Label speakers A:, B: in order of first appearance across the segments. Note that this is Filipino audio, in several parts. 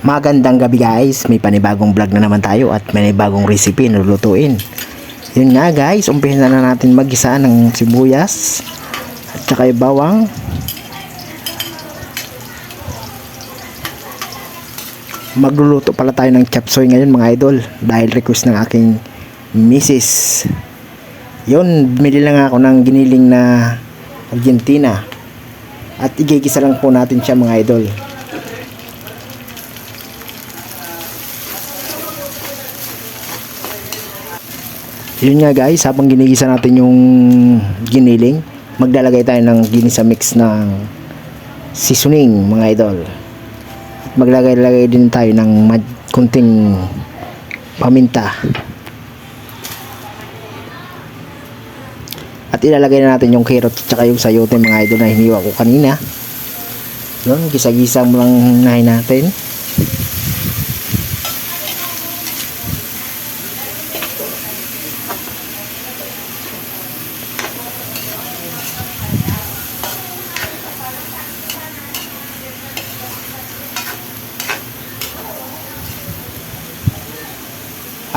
A: Magandang gabi guys, may panibagong vlog na naman tayo at may bagong recipe na lulutuin. Yun nga guys, umpisan na natin mag-isa ng sibuyas at saka yung bawang. Magluluto pala tayo ng chop suey ngayon mga idol dahil request ng aking misis. Yun, bumili lang ako ng giniling na Argentina at igigisa lang po natin siya mga idol. Yun nga guys, habang ginigisa natin yung giniling, maglalagay tayo ng ginisa mix ng seasoning mga idol. At maglagay din tayo ng kunting paminta. At ilalagay na natin yung carrot at saka yung sayote mga idol na hiniwa ko kanina. Yun, gisa-gisa mo lang unahin natin.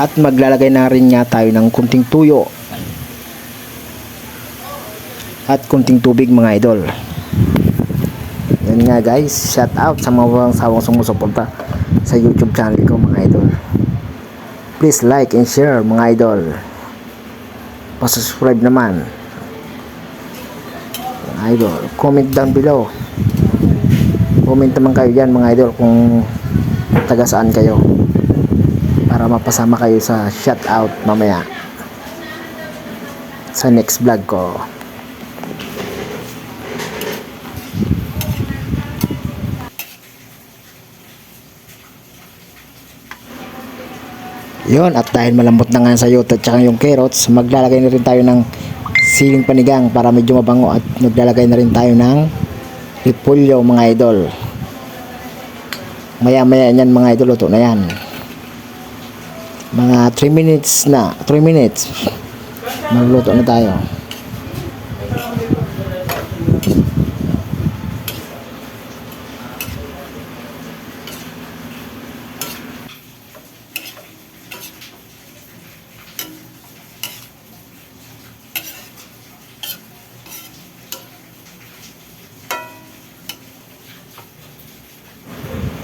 A: At maglalagay na rin nga tayo ng kunting tuyo at kunting tubig mga idol. Yan nga guys, shout out sa mga sawang sumusuporta sa YouTube channel ko mga idol. Please like and share mga idol. Pa-subscribe naman mga idol. Comment down below. Comment naman kayo dyan mga idol kung taga saan kayo, para mapasama kayo sa shoutout mamaya sa next vlog ko. Yun, at dahil malambot na nga sa sayote at saka yung carrots, maglalagay na rin tayo ng siling panigang para medyo mabango, at maglalagay na rin tayo ng repolyo mga idol. Maya maya yan mga idol, luto na yan. Mga 3 minutes na, 3 minutes magluto na tayo.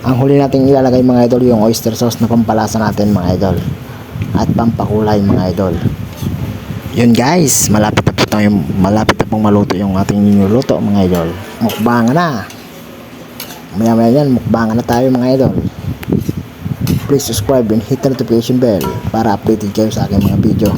A: Ang huli natin ilalagay mga idol yung oyster sauce na pampalasa natin mga idol at pampakulay mga idol. Yun guys, malapit na pong maluto yung ating niluluto mga idol. Mukbang na. Maya maya yan, mukbang na tayo mga idol. Please subscribe and hit the notification bell para updated kayo sa aking mga video.